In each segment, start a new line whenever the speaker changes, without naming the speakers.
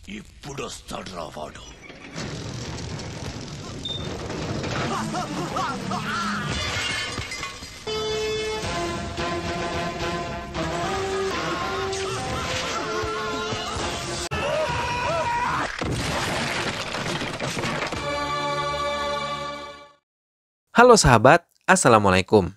ఇప్పుడొస్తాడ్రా వాడు.
Halo sahabat, Assalamualaikum.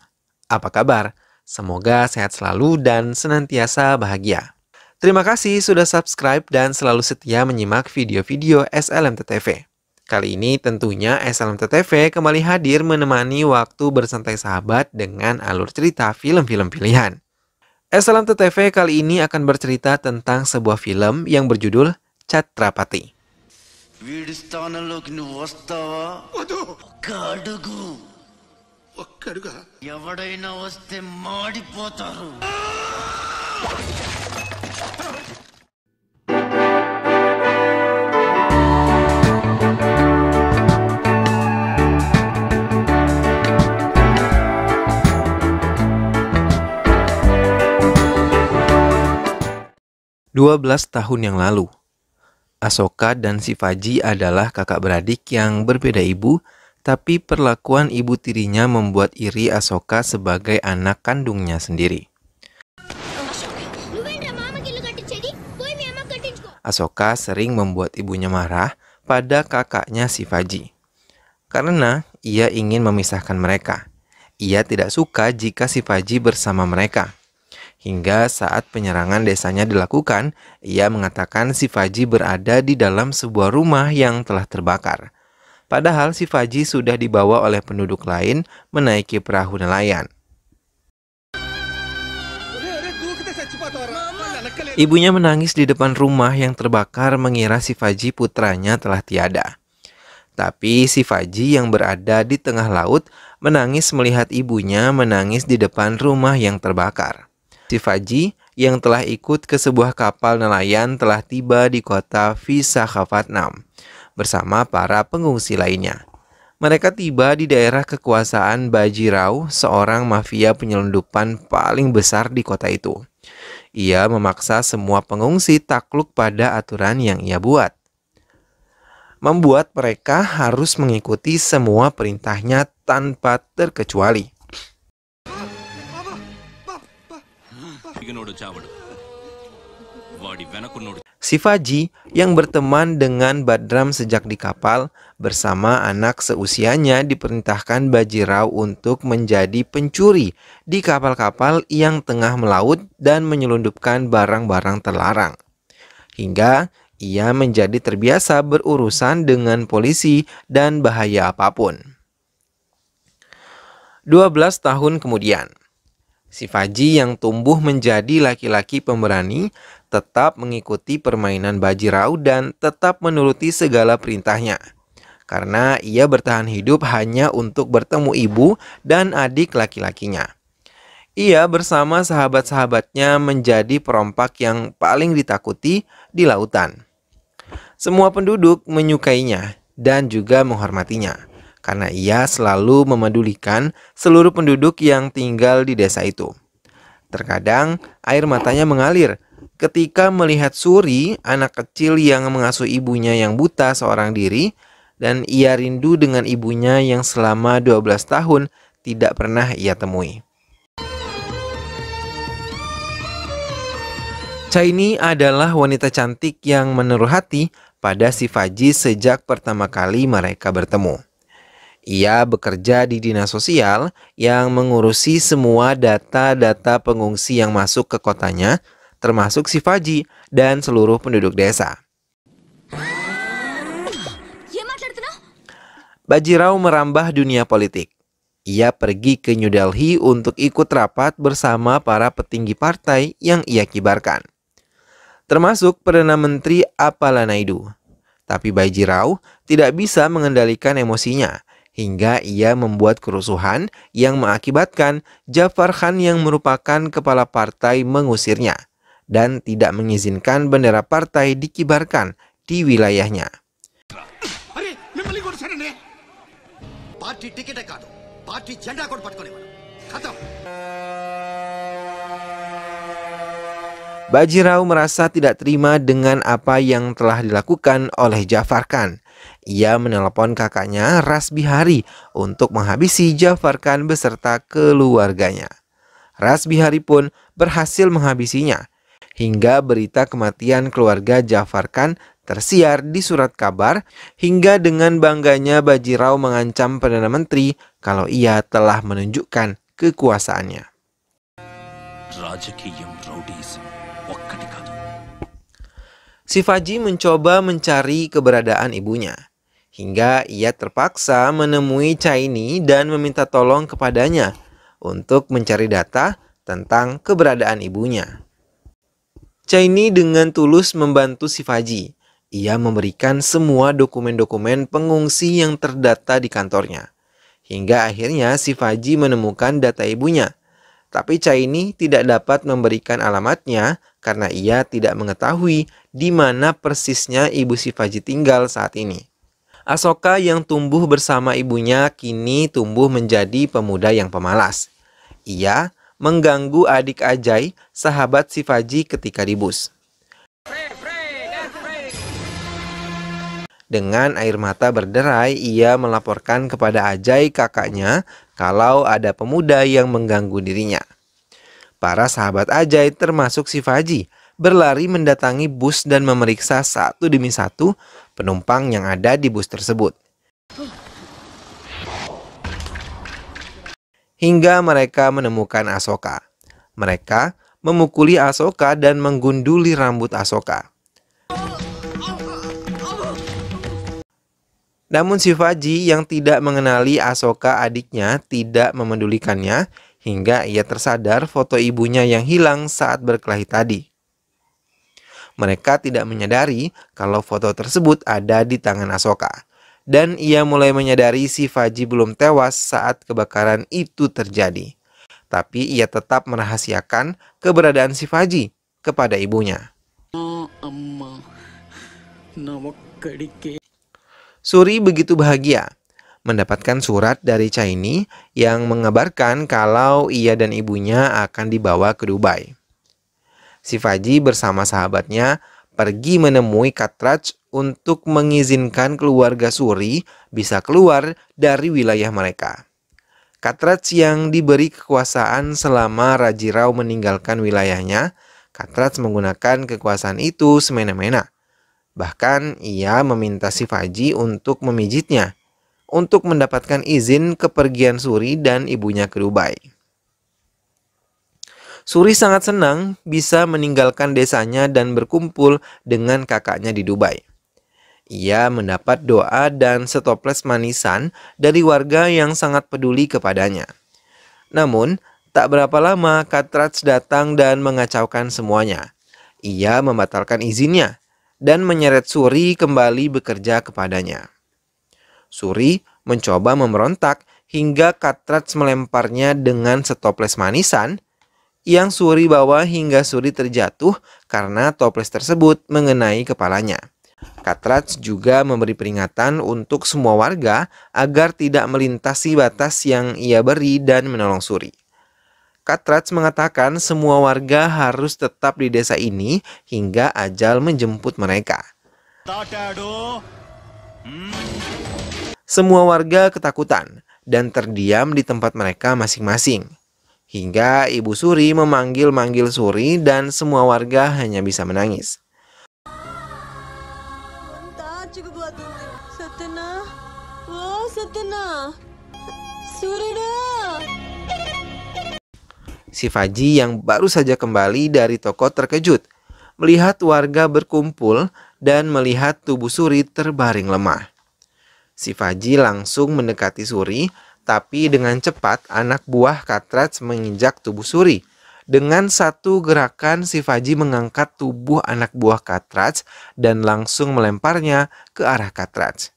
Apa kabar? Semoga sehat selalu dan senantiasa bahagia. Terima kasih sudah subscribe dan selalu setia menyimak video-video SLMT TV. Kali ini tentunya SLMT TV kembali hadir menemani waktu bersantai sahabat dengan alur cerita film-film pilihan. SLMT TV kali ini akan bercerita tentang sebuah film yang berjudul Chhatrapati.
వీడి స్థానంలోకి నువ్వు వస్తావా? ఒక్క అడుగు. ఒక్కడుగా ఎవడైనా వస్తే మాడిపోతారు.
Dua belas tahun yang lalu, Asoka dan Shivaji adalah kakak beradik yang berbeda ibu, tapi perlakuan ibu tirinya membuat iri Asoka sebagai anak kandungnya sendiri. Asoka sering membuat ibunya marah pada kakaknya Shivaji, karena ia ingin memisahkan mereka. Ia tidak suka jika Shivaji bersama mereka. Hingga saat penyerangan desanya dilakukan, ia mengatakan Shivaji berada di dalam sebuah rumah yang telah terbakar. Padahal Shivaji sudah dibawa oleh penduduk lain menaiki perahu nelayan. Ibunya menangis di depan rumah yang terbakar mengira Shivaji putranya telah tiada. Tapi Shivaji yang berada di tengah laut menangis melihat ibunya menangis di depan rumah yang terbakar. Shivaji yang telah ikut ke sebuah kapal nelayan telah tiba di kota Visakhapatnam bersama para pengungsi lainnya. Mereka tiba di daerah kekuasaan Bajirao, seorang mafia penyelundupan paling besar di kota itu. Ia memaksa semua pengungsi takluk pada aturan yang ia buat, membuat mereka harus mengikuti semua perintahnya tanpa terkecuali. Shivaji yang berteman dengan Badram sejak di kapal bersama anak seusianya diperintahkan Bajirao untuk menjadi pencuri di kapal-kapal yang tengah melaut dan menyelundupkan barang-barang terlarang. Hingga ia menjadi terbiasa berurusan dengan polisi dan bahaya apapun. 12 tahun kemudian, Shivaji yang tumbuh menjadi laki-laki pemberani tetap mengikuti permainan Bajirao dan tetap menuruti segala perintahnya. Karena ia bertahan hidup hanya untuk bertemu ibu dan adik laki-lakinya. Ia bersama sahabat-sahabatnya menjadi perompak yang paling ditakuti di lautan. Semua penduduk menyukainya dan juga menghormatinya, karena ia selalu memedulikan seluruh penduduk yang tinggal di desa itu. Terkadang air matanya mengalir ketika melihat Suri, anak kecil yang mengasuh ibunya yang buta seorang diri, dan ia rindu dengan ibunya yang selama 12 tahun tidak pernah ia temui. Chaini adalah wanita cantik yang menaruh hati pada Shivaji sejak pertama kali mereka bertemu. Ia bekerja di dinas sosial yang mengurusi semua data-data pengungsi yang masuk ke kotanya, termasuk Shivaji dan seluruh penduduk desa. Bajirao merambah dunia politik. Ia pergi ke New Delhi untuk ikut rapat bersama para petinggi partai yang ia kibarkan, termasuk Perdana Menteri Appalachia. Tapi Bajirao tidak bisa mengendalikan emosinya, hingga ia membuat kerusuhan yang mengakibatkan Jafar Khan yang merupakan kepala partai mengusirnya dan tidak mengizinkan bendera partai dikibarkan di wilayahnya. Bajirao merasa tidak terima dengan apa yang telah dilakukan oleh Jafar Khan. Ia menelepon kakaknya Ras Bihari untuk menghabisi Jafar Khan beserta keluarganya. Ras Bihari pun berhasil menghabisinya, hingga berita kematian keluarga Jafar Khan tersiar di surat kabar, hingga dengan bangganya Bajirao mengancam Perdana Menteri kalau ia telah menunjukkan kekuasaannya. Shivaji mencoba mencari keberadaan ibunya, hingga ia terpaksa menemui Chaini dan meminta tolong kepadanya untuk mencari data tentang keberadaan ibunya. Chaini dengan tulus membantu Shivaji. Ia memberikan semua dokumen-dokumen pengungsi yang terdata di kantornya. Hingga akhirnya Shivaji menemukan data ibunya. Tapi Chaini tidak dapat memberikan alamatnya karena ia tidak mengetahui di mana persisnya ibu Shivaji tinggal saat ini. Asoka yang tumbuh bersama ibunya kini tumbuh menjadi pemuda yang pemalas. Ia mengganggu adik Ajay, sahabat Shivaji ketika di bus. Dengan air mata berderai, ia melaporkan kepada Ajay kakaknya kalau ada pemuda yang mengganggu dirinya. Para sahabat Ajay termasuk Shivaji berlari mendatangi bus dan memeriksa satu demi satu penumpang yang ada di bus tersebut. Hingga mereka menemukan Asoka. Mereka memukuli Asoka dan menggunduli rambut Asoka. Namun Shivaji yang tidak mengenali Asoka adiknya tidak memedulikannya hingga ia tersadar foto ibunya yang hilang saat berkelahi tadi. Mereka tidak menyadari kalau foto tersebut ada di tangan Asoka. Dan ia mulai menyadari Shivaji belum tewas saat kebakaran itu terjadi. Tapi ia tetap merahasiakan keberadaan Shivaji kepada ibunya. Suri begitu bahagia mendapatkan surat dari Chaini yang mengabarkan kalau ia dan ibunya akan dibawa ke Dubai. Shivaji bersama sahabatnya pergi menemui Katraj untuk mengizinkan keluarga Suri bisa keluar dari wilayah mereka. Katraj yang diberi kekuasaan selama Rajirao meninggalkan wilayahnya, Katraj menggunakan kekuasaan itu semena-mena. Bahkan ia meminta Shivaji untuk memijitnya, untuk mendapatkan izin kepergian Suri dan ibunya ke Dubai. Suri sangat senang bisa meninggalkan desanya dan berkumpul dengan kakaknya di Dubai. Ia mendapat doa dan setoples manisan dari warga yang sangat peduli kepadanya. Namun, tak berapa lama Katraj datang dan mengacaukan semuanya. Ia membatalkan izinnya dan menyeret Suri kembali bekerja kepadanya. Suri mencoba memberontak hingga Katraj melemparnya dengan setoples manisan yang Suri bawa hingga Suri terjatuh karena toples tersebut mengenai kepalanya. Katraj juga memberi peringatan untuk semua warga agar tidak melintasi batas yang ia beri dan menolong Suri. Katraj mengatakan semua warga harus tetap di desa ini hingga ajal menjemput mereka. Semua warga ketakutan dan terdiam di tempat mereka masing-masing. Hingga Ibu Suri memanggil-manggil Suri dan semua warga hanya bisa menangis. Shivaji yang baru saja kembali dari toko terkejut melihat warga berkumpul dan melihat tubuh Suri terbaring lemah. Shivaji langsung mendekati Suri, tapi dengan cepat anak buah Katraj menginjak tubuh Suri. Dengan satu gerakan Shivaji mengangkat tubuh anak buah Katraj dan langsung melemparnya ke arah Katraj.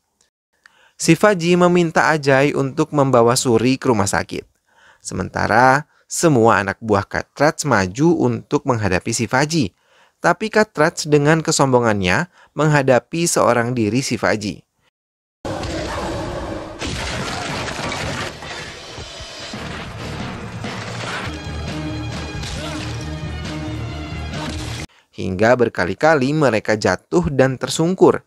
Shivaji meminta Ajay untuk membawa Suri ke rumah sakit. Sementara semua anak buah Katraj maju untuk menghadapi Shivaji. Tapi Katraj dengan kesombongannya menghadapi seorang diri Shivaji. hingga berkali-kali mereka jatuh dan tersungkur.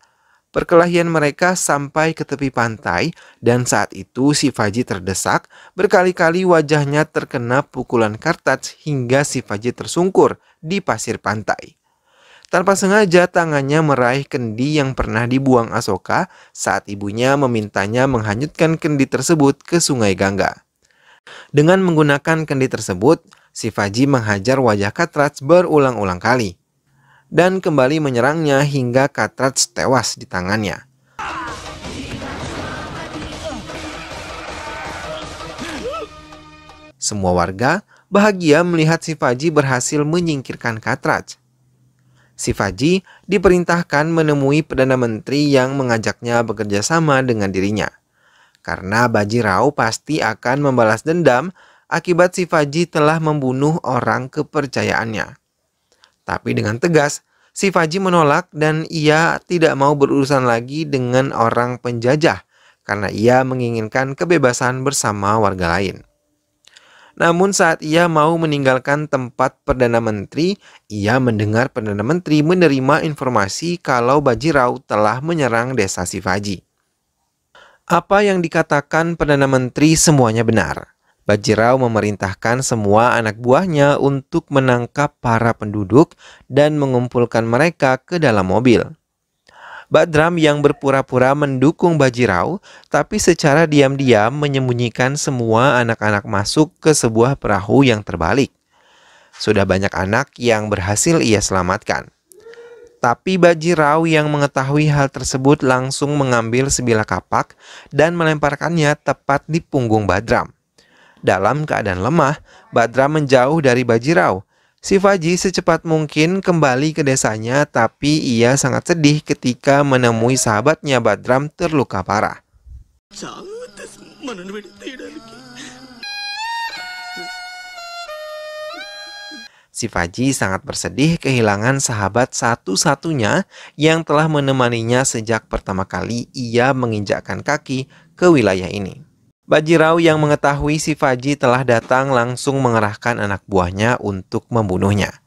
Perkelahian mereka sampai ke tepi pantai dan saat itu Shivaji terdesak, berkali-kali wajahnya terkena pukulan Kartaj hingga Shivaji tersungkur di pasir pantai. Tanpa sengaja tangannya meraih kendi yang pernah dibuang Asoka saat ibunya memintanya menghanyutkan kendi tersebut ke sungai Gangga. Dengan menggunakan kendi tersebut, Shivaji menghajar wajah Kartaj berulang-ulang kali dan kembali menyerangnya hingga Kartaj tewas di tangannya. Semua warga bahagia melihat Shivaji berhasil menyingkirkan Kartaj. Shivaji diperintahkan menemui Perdana Menteri yang mengajaknya bekerja sama dengan dirinya. Karena Bajirao pasti akan membalas dendam akibat Shivaji telah membunuh orang kepercayaannya. Tapi dengan tegas, Shivaji menolak dan ia tidak mau berurusan lagi dengan orang penjajah karena ia menginginkan kebebasan bersama warga lain. Namun saat ia mau meninggalkan tempat Perdana Menteri, ia mendengar Perdana Menteri menerima informasi kalau Bajirao telah menyerang desa Shivaji. Apa yang dikatakan Perdana Menteri semuanya benar. Bajirao memerintahkan semua anak buahnya untuk menangkap para penduduk dan mengumpulkan mereka ke dalam mobil. Badram yang berpura-pura mendukung Bajirao, tapi secara diam-diam menyembunyikan semua anak-anak masuk ke sebuah perahu yang terbalik. Sudah banyak anak yang berhasil ia selamatkan. Tapi Bajirao yang mengetahui hal tersebut langsung mengambil sebilah kapak dan melemparkannya tepat di punggung Badram. Dalam keadaan lemah, Badram menjauh dari Bajirao. Shivaji secepat mungkin kembali ke desanya, tapi ia sangat sedih ketika menemui sahabatnya Badram terluka parah. Shivaji sangat bersedih kehilangan sahabat satu-satunya yang telah menemaninya sejak pertama kali ia menginjakkan kaki ke wilayah ini. Bajirao yang mengetahui Shivaji telah datang langsung mengerahkan anak buahnya untuk membunuhnya.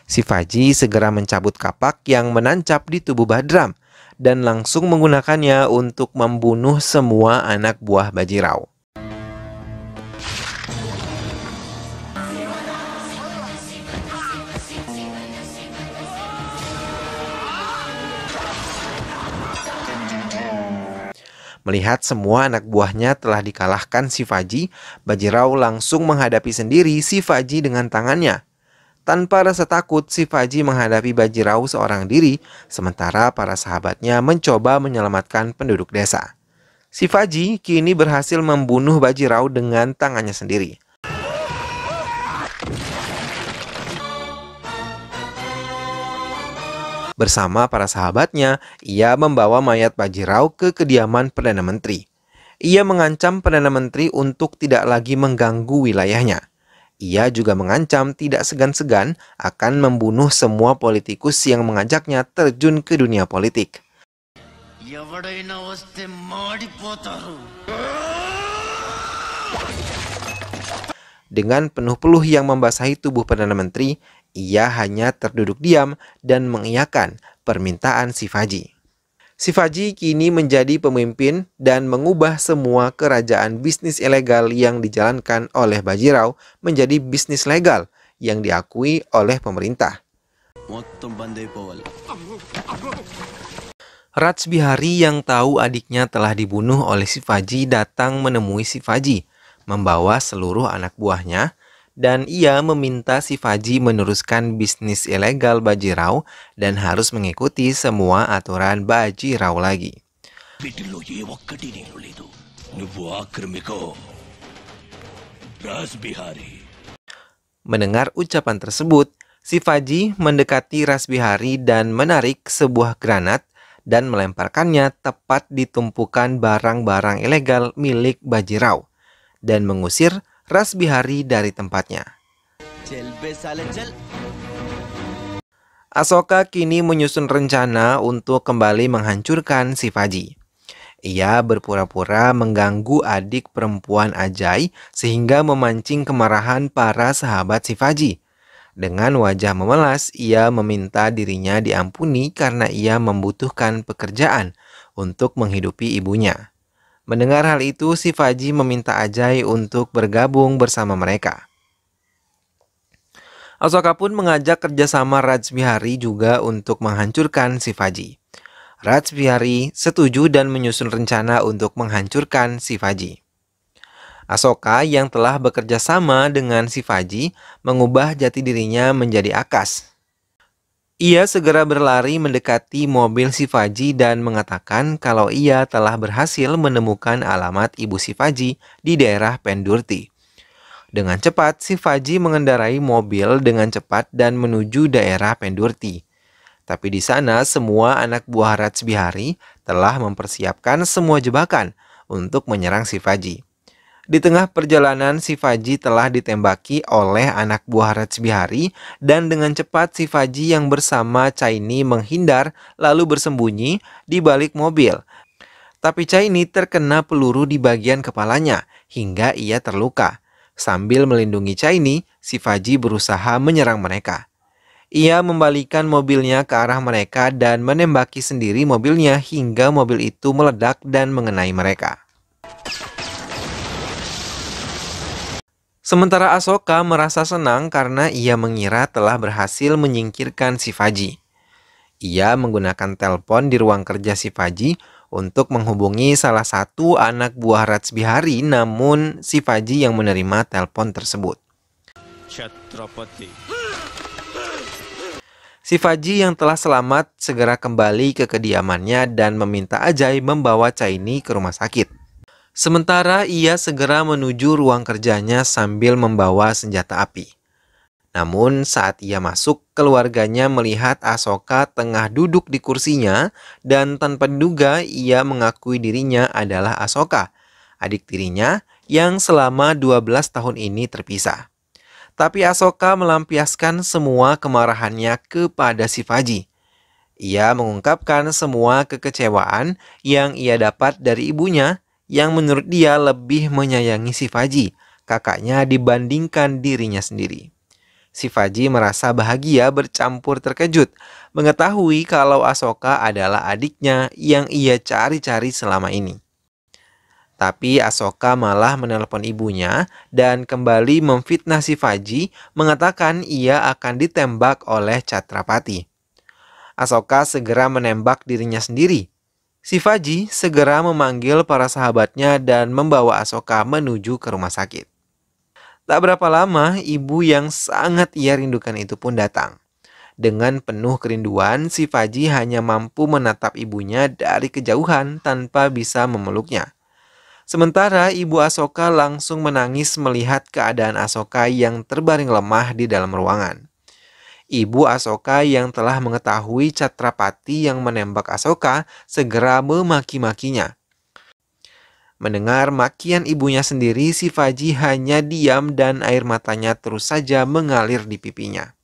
Shivaji segera mencabut kapak yang menancap di tubuh Badram dan langsung menggunakannya untuk membunuh semua anak buah Bajirao. Melihat semua anak buahnya telah dikalahkan Shivaji, Bajirao langsung menghadapi sendiri Shivaji dengan tangannya. Tanpa rasa takut, Shivaji menghadapi Bajirao seorang diri, sementara para sahabatnya mencoba menyelamatkan penduduk desa. Shivaji kini berhasil membunuh Bajirao dengan tangannya sendiri. Bersama para sahabatnya, ia membawa mayat Bajirao ke kediaman Perdana Menteri. Ia mengancam Perdana Menteri untuk tidak lagi mengganggu wilayahnya. Ia juga mengancam tidak segan-segan akan membunuh semua politikus yang mengajaknya terjun ke dunia politik. Dengan penuh peluh yang membasahi tubuh Perdana Menteri, ia hanya terduduk diam dan mengiyakan permintaan Shivaji. Shivaji kini menjadi pemimpin dan mengubah semua kerajaan bisnis ilegal yang dijalankan oleh Bajirao menjadi bisnis legal yang diakui oleh pemerintah. Rajbihari yang tahu adiknya telah dibunuh oleh Shivaji datang menemui Shivaji, membawa seluruh anak buahnya, dan ia meminta Shivaji meneruskan bisnis ilegal Bajirao dan harus mengikuti semua aturan Bajirao lagi. Mendengar ucapan tersebut, Shivaji mendekati Rajbihari dan menarik sebuah granat dan melemparkannya tepat di tumpukan barang-barang ilegal milik Bajirao dan mengusir Rajbihari dari tempatnya. Asoka kini menyusun rencana untuk kembali menghancurkan Shivaji. Ia berpura-pura mengganggu adik perempuan Ajay sehingga memancing kemarahan para sahabat Shivaji. Dengan wajah memelas, ia meminta dirinya diampuni karena ia membutuhkan pekerjaan untuk menghidupi ibunya. Mendengar hal itu, Shivaji meminta Ajay untuk bergabung bersama mereka. Asoka pun mengajak kerjasama Rajbihari juga untuk menghancurkan Shivaji. Rajbihari setuju dan menyusun rencana untuk menghancurkan Shivaji. Asoka yang telah bekerja sama dengan Shivaji mengubah jati dirinya menjadi Akas. Ia segera berlari mendekati mobil Shivaji dan mengatakan kalau ia telah berhasil menemukan alamat ibu Shivaji di daerah Pendurti. Dengan cepat, Shivaji mengendarai mobil dengan cepat dan menuju daerah Pendurti. Tapi di sana semua anak buah Rajbihari telah mempersiapkan semua jebakan untuk menyerang Shivaji. Di tengah perjalanan, Shivaji telah ditembaki oleh anak buah Rajbihari dan dengan cepat Shivaji yang bersama Chaini menghindar lalu bersembunyi di balik mobil. Tapi Chaini terkena peluru di bagian kepalanya hingga ia terluka. Sambil melindungi Chaini, Shivaji berusaha menyerang mereka. Ia membalikan mobilnya ke arah mereka dan menembaki sendiri mobilnya hingga mobil itu meledak dan mengenai mereka. Sementara Asoka merasa senang karena ia mengira telah berhasil menyingkirkan Shivaji. Ia menggunakan telepon di ruang kerja Shivaji untuk menghubungi salah satu anak buah Rajbihari, namun Shivaji yang menerima telepon tersebut. Shivaji yang telah selamat segera kembali ke kediamannya dan meminta Ajay membawa Chaini ke rumah sakit. Sementara ia segera menuju ruang kerjanya sambil membawa senjata api. Namun saat ia masuk, keluarganya melihat Asoka tengah duduk di kursinya dan tanpa diduga ia mengakui dirinya adalah Asoka, adik tirinya yang selama 12 tahun ini terpisah. Tapi Asoka melampiaskan semua kemarahannya kepada Shivaji. Ia mengungkapkan semua kekecewaan yang ia dapat dari ibunya yang menurut dia lebih menyayangi Shivaji, kakaknya dibandingkan dirinya sendiri. Shivaji merasa bahagia bercampur terkejut, mengetahui kalau Asoka adalah adiknya yang ia cari-cari selama ini. Tapi Asoka malah menelepon ibunya dan kembali memfitnah Shivaji, mengatakan ia akan ditembak oleh Chhatrapati. Asoka segera menembak dirinya sendiri. Shivaji segera memanggil para sahabatnya dan membawa Asoka menuju ke rumah sakit. Tak berapa lama, ibu yang sangat ia rindukan itu pun datang. Dengan penuh kerinduan, Shivaji hanya mampu menatap ibunya dari kejauhan tanpa bisa memeluknya. Sementara ibu Asoka langsung menangis melihat keadaan Asoka yang terbaring lemah di dalam ruangan. Ibu Asoka yang telah mengetahui Chhatrapati yang menembak Asoka segera memaki-makinya. Mendengar makian ibunya sendiri, Shivaji hanya diam dan air matanya terus saja mengalir di pipinya.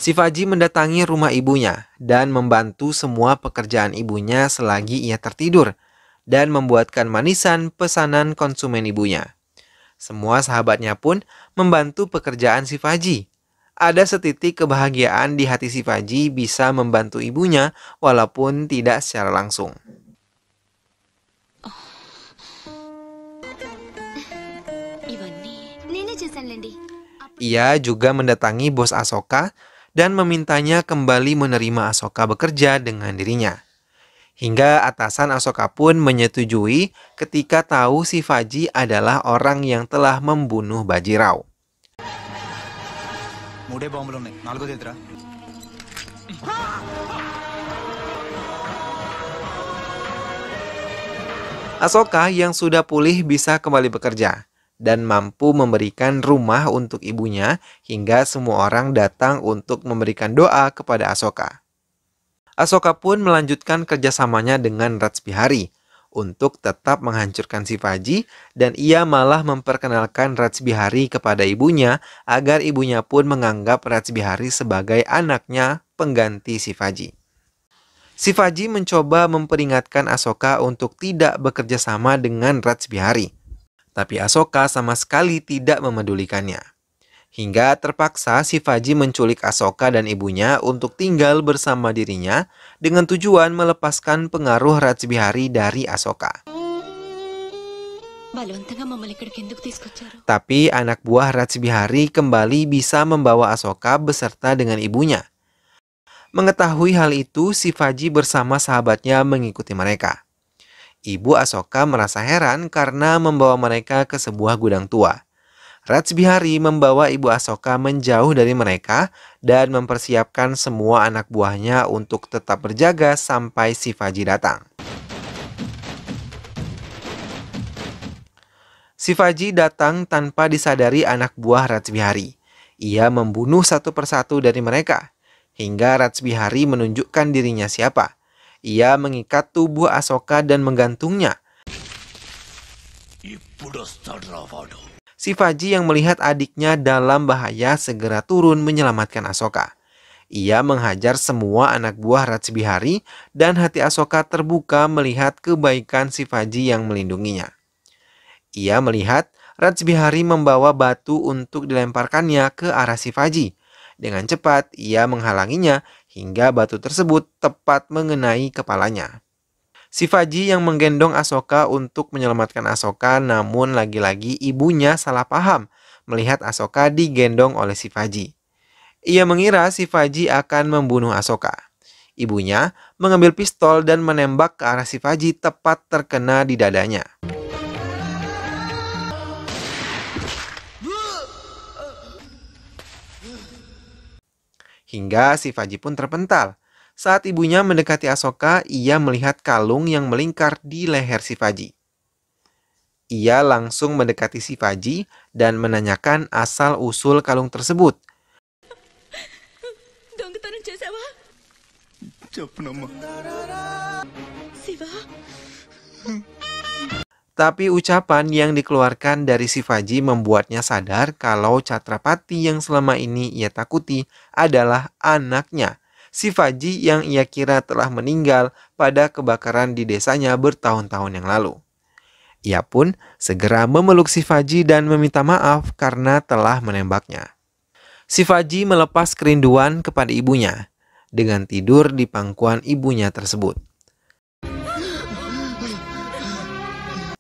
Shivaji mendatangi rumah ibunya dan membantu semua pekerjaan ibunya selagi ia tertidur dan membuatkan manisan pesanan konsumen ibunya. Semua sahabatnya pun membantu pekerjaan Shivaji. Ada setitik kebahagiaan di hati Shivaji bisa membantu ibunya walaupun tidak secara langsung. Ia juga mendatangi bos Asoka dan memintanya kembali menerima Asoka bekerja dengan dirinya. Hingga atasan Asoka pun menyetujui ketika tahu Shivaji adalah orang yang telah membunuh Bajirao. Asoka yang sudah pulih bisa kembali bekerja dan mampu memberikan rumah untuk ibunya hingga semua orang datang untuk memberikan doa kepada Asoka. Asoka pun melanjutkan kerjasamanya dengan Rajbihari untuk tetap menghancurkan Shivaji dan ia malah memperkenalkan Rajbihari kepada ibunya agar ibunya pun menganggap Rajbihari sebagai anaknya pengganti Shivaji. Shivaji mencoba memperingatkan Asoka untuk tidak bekerja sama dengan Rajbihari. Tapi Ahsoka sama sekali tidak memedulikannya. Hingga terpaksa Shivaji menculik Ahsoka dan ibunya untuk tinggal bersama dirinya dengan tujuan melepaskan pengaruh Rajbihari dari Ahsoka. Tapi anak buah Rajbihari kembali bisa membawa Ahsoka beserta dengan ibunya. Mengetahui hal itu, Shivaji bersama sahabatnya mengikuti mereka. Ibu Ahsoka merasa heran karena membawa mereka ke sebuah gudang tua. Rajbihari membawa ibu Ahsoka menjauh dari mereka dan mempersiapkan semua anak buahnya untuk tetap berjaga sampai Shivaji datang. Shivaji datang tanpa disadari anak buah Rajbihari. Ia membunuh satu persatu dari mereka, hingga Rajbihari menunjukkan dirinya siapa. Ia mengikat tubuh Ahsoka dan menggantungnya. Shivaji yang melihat adiknya dalam bahaya segera turun menyelamatkan Ahsoka. Ia menghajar semua anak buah Rajbihari dan hati Ahsoka terbuka melihat kebaikan Shivaji yang melindunginya. Ia melihat Rajbihari membawa batu untuk dilemparkannya ke arah Shivaji. Dengan cepat ia menghalanginya hingga batu tersebut tepat mengenai kepalanya. Shivaji yang menggendong Ahsoka untuk menyelamatkan Ahsoka, namun lagi-lagi ibunya salah paham melihat Ahsoka digendong oleh Shivaji. Ia mengira Shivaji akan membunuh Ahsoka. Ibunya mengambil pistol dan menembak ke arah Shivaji tepat terkena di dadanya. Hingga Shivaji pun terpental. Saat ibunya mendekati Ahsoka, ia melihat kalung yang melingkar di leher Shivaji. Ia langsung mendekati Shivaji dan menanyakan asal-usul kalung tersebut. Tapi ucapan yang dikeluarkan dari Shivaji membuatnya sadar kalau Chhatrapati yang selama ini ia takuti adalah anaknya, Shivaji yang ia kira telah meninggal pada kebakaran di desanya bertahun-tahun yang lalu. Ia pun segera memeluk Shivaji dan meminta maaf karena telah menembaknya. Shivaji melepas kerinduan kepada ibunya dengan tidur di pangkuan ibunya tersebut.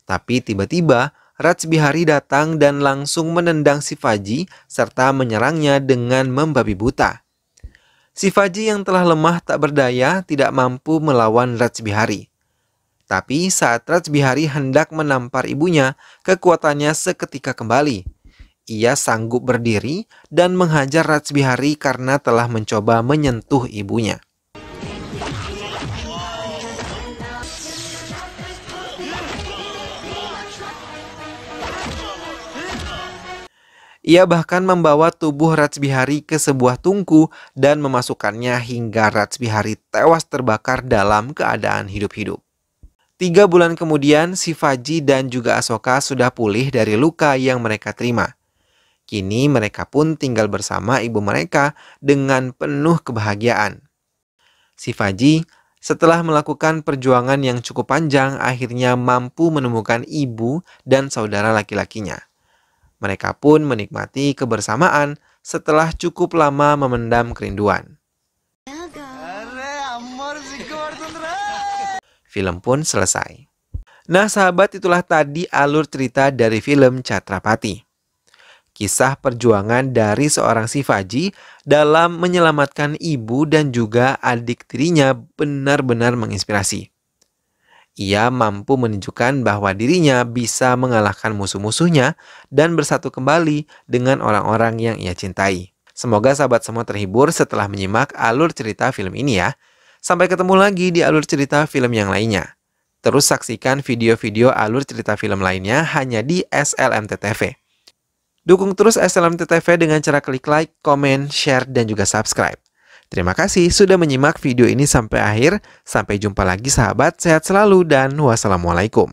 Tapi tiba-tiba Rajbihari datang dan langsung menendang Shivaji serta menyerangnya dengan membabi buta. Shivaji yang telah lemah tak berdaya tidak mampu melawan Rajbihari. Tapi saat Rajbihari hendak menampar ibunya, kekuatannya seketika kembali. Ia sanggup berdiri dan menghajar Rajbihari karena telah mencoba menyentuh ibunya. Ia bahkan membawa tubuh Rajbihari ke sebuah tungku dan memasukkannya hingga Rajbihari tewas terbakar dalam keadaan hidup-hidup. 3 bulan kemudian, Shivaji dan juga Ahsoka sudah pulih dari luka yang mereka terima. Kini mereka pun tinggal bersama ibu mereka dengan penuh kebahagiaan. Shivaji, setelah melakukan perjuangan yang cukup panjang, akhirnya mampu menemukan ibu dan saudara laki-lakinya. Mereka pun menikmati kebersamaan setelah cukup lama memendam kerinduan. Film pun selesai. Nah sahabat, itulah tadi alur cerita dari film Chhatrapati. Kisah perjuangan dari seorang Shivaji dalam menyelamatkan ibu dan juga adik tirinya benar-benar menginspirasi. Ia mampu menunjukkan bahwa dirinya bisa mengalahkan musuh-musuhnya dan bersatu kembali dengan orang-orang yang ia cintai. Semoga sahabat semua terhibur setelah menyimak alur cerita film ini ya. Sampai ketemu lagi di alur cerita film yang lainnya. Terus saksikan video-video alur cerita film lainnya hanya di SLMT TV. Dukung terus SLMT TV dengan cara klik like, komen, share, dan juga subscribe. Terima kasih sudah menyimak video ini sampai akhir. Sampai jumpa lagi sahabat, sehat selalu dan wassalamualaikum.